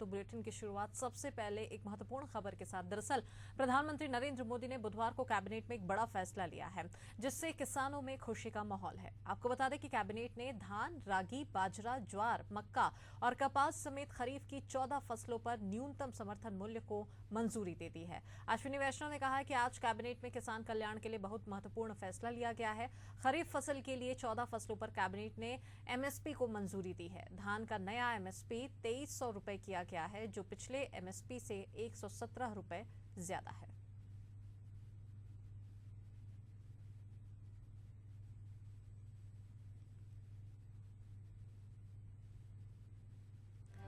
Bulletin की शुरुआत सबसे पहले एक महत्वपूर्ण खबर के साथ। दरअसल प्रधानमंत्री नरेंद्र मोदी ने बुधवार को कैबिनेट में एक बड़ा फैसला लिया है, जिससे किसानों में खुशी का माहौल है। आपको बता दें कि कैबिनेट ने धान, रागी, बाजरा, ज्वार, मक्का और कपास समेत खरीफ की 14 फसलों पर न्यूनतम समर्थन मूल्य को मंजूरी दे दी है। अश्विनी वैष्णव ने कहा है कि आज कैबिनेट में किसान कल्याण के लिए बहुत महत्वपूर्ण फैसला लिया गया है। खरीफ फसल के लिए 14 फसलों पर कैबिनेट ने एमएसपी को मंजूरी दी है। धान का नया एमएसपी 2300 रुपए किया गया है, जो पिछले एमएसपी से 117 रुपए ज्यादा है।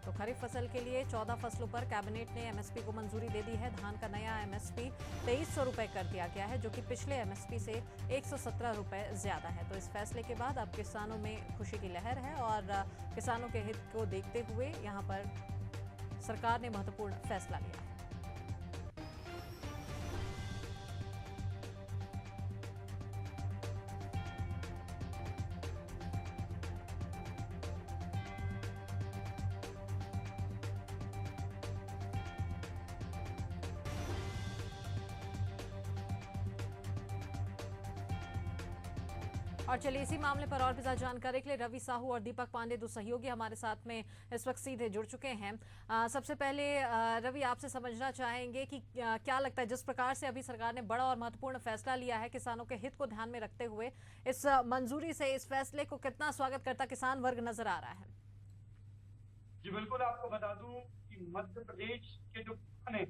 तो खरीफ फसल के लिए 14 फसलों पर कैबिनेट ने एमएसपी को मंजूरी दे दी है। धान का नया एमएसपी 2300 रुपए कर दिया गया है, जो कि पिछले एमएसपी से 117 रुपए ज्यादा है। तो इस फैसले के बाद अब किसानों में खुशी की लहर है और किसानों के हित को देखते हुए यहां पर सरकार ने महत्वपूर्ण फैसला लिया है। और चलिए इसी मामले पर और भी ज्यादा जानकारी के लिए रवि साहू और दीपक पांडे, दो सहयोगी हमारे साथ में इस वक्त सीधे जुड़ चुके हैं। सबसे पहले रवि, आपसे समझना चाहेंगे कि क्या लगता है, जिस प्रकार से अभी सरकार ने बड़ा और महत्वपूर्ण फैसला लिया है, किसानों के हित को ध्यान में रखते हुए इस मंजूरी से इस फैसले को कितना स्वागत करता किसान वर्ग नजर आ रहा है? जी बिल्कुल, आपको बता दूं कि मध्य प्रदेश के जो किसान हैं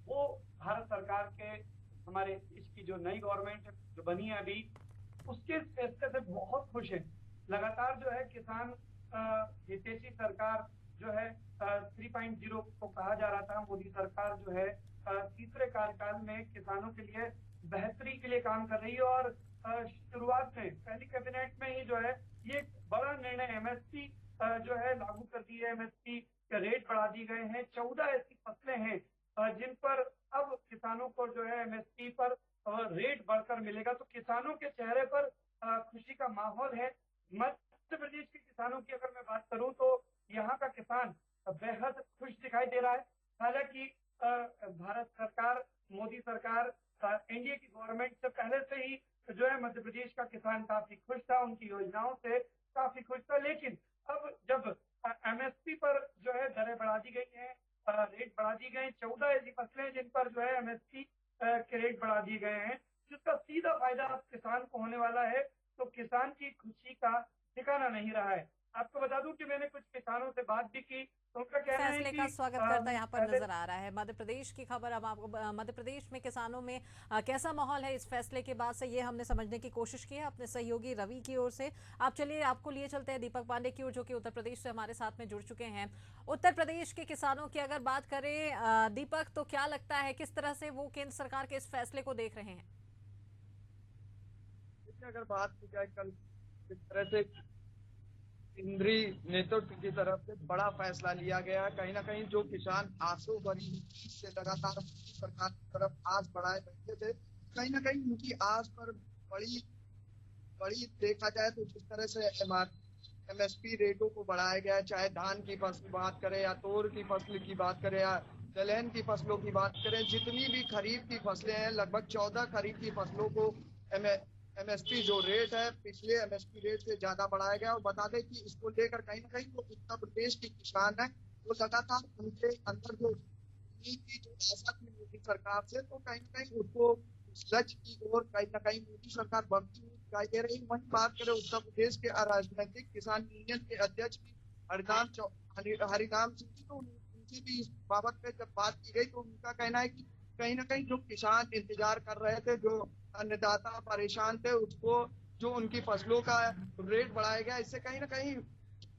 वो भारत सरकार के, हमारे देश की जो नई गवर्नमेंट जो बनी है अभी, उसके फैसले से बहुत खुश है। लगातार जो है किसान हितैषी सरकार जो है 3.0 को कहा जा रहा था। मोदी सरकार जो है तीसरे कार्यकाल में किसानों के लिए बेहतरी के लिए काम कर रही है और शुरुआत में पहली कैबिनेट में ही जो है ये बड़ा निर्णय एमएसपी जो है लागू कर दी है। एमएसपी के रेट बढ़ा दिए गए हैं। 14 ऐसी फसलें हैं जिन पर अब किसानों को जो है एमएसपी पर रेट बढ़कर मिलेगा। तो किसानों के चेहरे पर खुशी का माहौल है। मध्य प्रदेश के किसानों की अगर मैं बात करूं तो यहाँ का किसान बेहद खुश दिखाई दे रहा है। हालांकि भारत सरकार, मोदी सरकार, एनडीए की गवर्नमेंट से पहले से ही जो है मध्य प्रदेश का किसान काफी खुश था, उनकी योजनाओं से काफी खुश था। लेकिन अब जब एमएसपी पर जो है दरें बढ़ा दी गई हैं, रेट बढ़ा दिए गए, 14 ऐसी फसलें जिन पर जो है एमएसपी के रेट बढ़ा दिए गए हैं, जिसका सीधा फायदा अब किसान को होने वाला है। तो किसान की खुशी का ठिकाना नहीं रहा है। आपको बता दूं कि मैंने कुछ किसानों से बात भी की, तो उनका कहना है फैसले कि का स्वागत करता यहाँ पर नजर आ रहा है। मध्य प्रदेश की खबर अब आपको, मध्य प्रदेश में किसानों में कैसा माहौल है इस फैसले के बाद से, ये हमने समझने की कोशिश की है अपने सहयोगी रवि की ओर से। आप चलिए, आपको लिए चलते हैं दीपक पांडे की ओर, जो कि उत्तर प्रदेश से हमारे साथ में जुड़ चुके हैं। उत्तर प्रदेश के किसानों की अगर बात करें दीपक, तो क्या लगता है किस तरह से वो केंद्र सरकार के इस फैसले को देख रहे हैं? अगर बात की जाए कल किस तरह से केंद्रीय नेतृत्व की तरफ से बड़ा फैसला लिया गया, कहीं ना कहीं जो किसान आंसू भरी से लगातार सरकार की तरफ आस बढ़ाए बैठे थे, कहीं ना कहीं उनकी आस पर बड़ी बड़ी देखा जाए तो जिस तरह से एमएसपी रेटों को बढ़ाया गया, चाहे धान की फसल की बात करें या तोर की फसल की बात करें या दलहन की फसलों की बात करें, जितनी भी खरीफ की फसलें हैं, लगभग 14 खरीफ की फसलों को एमएसपी जो रेट है पिछले एमएसपी रेट से ज्यादा बढ़ाया गया। और बता दें कि इसको लेकर कहीं ना कहीं वो उत्तर प्रदेश के किसान है, वो लगातार उनके अंदर जो आशा थी मोदी सरकार से, तो कहीं ना कहीं उसको सच की ओर कहीं ना कहीं मोदी सरकार बढ़ती हुई दिखाई दे रही। वहीं बात करें उत्तर प्रदेश के राजनीतिक किसान यूनियन के अध्यक्ष भी हरिनाम सिंह जी, तो उनसे भी इस बाबत में जब बात की गई तो उनका कहना है कि कहीं ना कहीं जो किसान इंतजार कर रहे थे, जो अन्नदाता परेशान थे, उसको जो उनकी फसलों का रेट बढ़ाया गया, इससे कहीं ना कहीं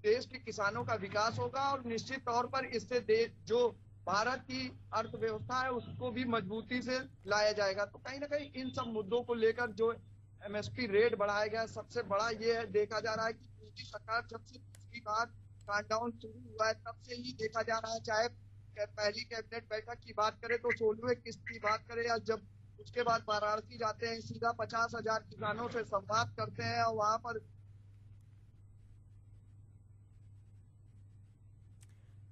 देश के किसानों का विकास होगा और निश्चित तौर पर इससे देश जो भारत की अर्थव्यवस्था है उसको भी मजबूती से लाया जाएगा। तो कहीं ना कहीं इन सब मुद्दों को लेकर जो एमएसपी रेट बढ़ाया गया, सबसे बड़ा ये है, देखा जा रहा है कि मोदी सरकार जब से पिछली बार काउंटडाउन शुरू हुआ है तब से ही देखा जा रहा है, चाहे पहली कैबिनेट बैठक की बात करें तो 16वें किस्त की बात करें या जब उसके बाद वाराणसी जाते हैं, सीधा 50,000 किसानों से संवाद करते हैं और वहां पर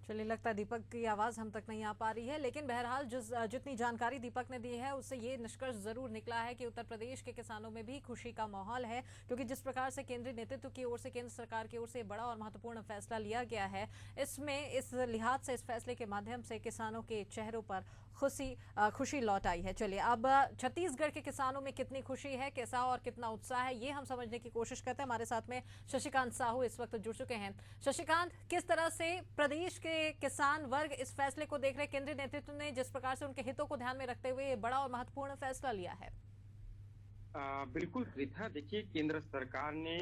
चलिए, लगता है दीपक की आवाज़ हम तक नहीं आ पा रही है, लेकिन बहरहाल जितनी जानकारी दीपक ने दी है उससे ये निष्कर्ष जरूर निकला है कि उत्तर प्रदेश के किसानों में भी खुशी का माहौल है, क्योंकि जिस प्रकार से केंद्रीय नेतृत्व की ओर से, केंद्र सरकार की ओर से बड़ा और महत्वपूर्ण फैसला लिया गया है, इसमें इस लिहाज से, इस फैसले के माध्यम से किसानों के चेहरों पर खुशी लौट आई है। चलिए, अब छत्तीसगढ़ के किसानों में कितनी खुशी है, कैसा और कितना उत्साह है, ये हम समझने की कोशिश करते हैं। हमारे साथ में शशिकांत साहू इस वक्त जुड़ चुके हैं। शशिकांत, किस तरह से प्रदेश के किसान वर्ग इस फैसले को देख रहे हैं? केंद्रीय नेतृत्व ने जिस प्रकार से उनके हितों को ध्यान में रखते हुए बड़ा और महत्वपूर्ण फैसला लिया है। बिल्कुल रिथा, देखिए केंद्र सरकार ने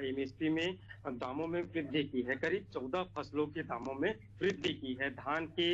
एमएसपी में दामों में वृद्धि की है। करीब 14 फसलों के दामों में वृद्धि की है। धान के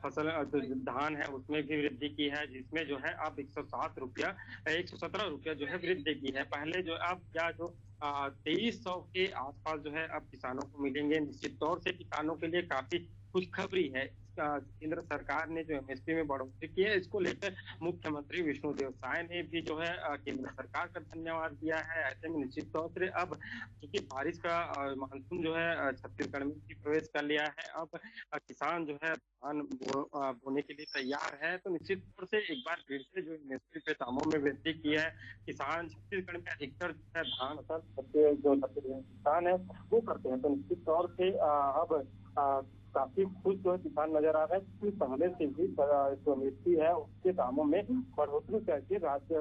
फसल जो धान है उसमें भी वृद्धि की है, जिसमें जो है अब 117 रुपया जो है वृद्धि की है। पहले जो अब क्या जो 2300 के आसपास जो है अब किसानों को मिलेंगे। निश्चित तौर से किसानों के लिए काफी खुशखबरी है। केंद्र सरकार ने जो एमएसपी में बढ़ोतरी की है, इसको लेकर मुख्यमंत्री विष्णुदेव साय ने भी जो है केंद्र सरकार का धन्यवाद दिया है। ऐसे में निश्चित तौर से अब क्योंकि बारिश का मानसून जो है छत्तीसगढ़ में भी प्रवेश कर लिया है, अब किसान जो है धान बोने के लिए तैयार है। तो निश्चित तौर से एक बार फिर से जो एमएसपी पे दामों में वृद्धि की है, किसान छत्तीसगढ़ में अधिकतर जो है धान जो छत्तीसगढ़ किसान है वो करते हैं। तो निश्चित तौर से अब काफी खुश जो है किसान नजर आ रहे हैं, क्योंकि पहले से ही जो एमएसपी है उसके दामों में बढ़ोतरी करके राज्य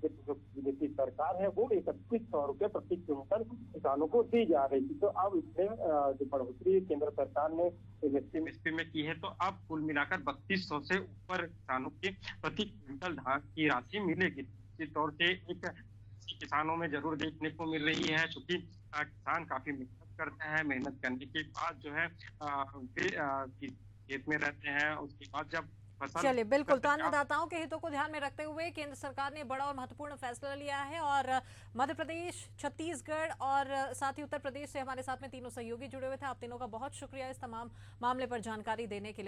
की जो बीजेपी सरकार है वो 3100 रुपये प्रति क्विंटल किसानों को दी जा रही थी। तो अब इसमें जो बढ़ोतरी केंद्र सरकार ने एमएसपी में की है, तो अब कुल मिलाकर 3200 से ऊपर किसानों के प्रति क्विंटल धान की राशि मिलेगी। निश्चित तौर से एक किसानों में जरूर देखने को मिल रही है, क्योंकि किसान काफी करते हैं। मेहनत करने के बाद जो है खेत में रहते हैं, उसके बाद जब फसल। चलिए, बिल्कुल, तो अन्नदाताओं के हितों को ध्यान में रखते हुए केंद्र सरकार ने बड़ा और महत्वपूर्ण फैसला लिया है। और मध्य प्रदेश, छत्तीसगढ़ और साथ ही उत्तर प्रदेश से हमारे साथ में तीनों सहयोगी जुड़े हुए थे। आप तीनों का बहुत शुक्रिया इस तमाम मामले पर जानकारी देने के लिए।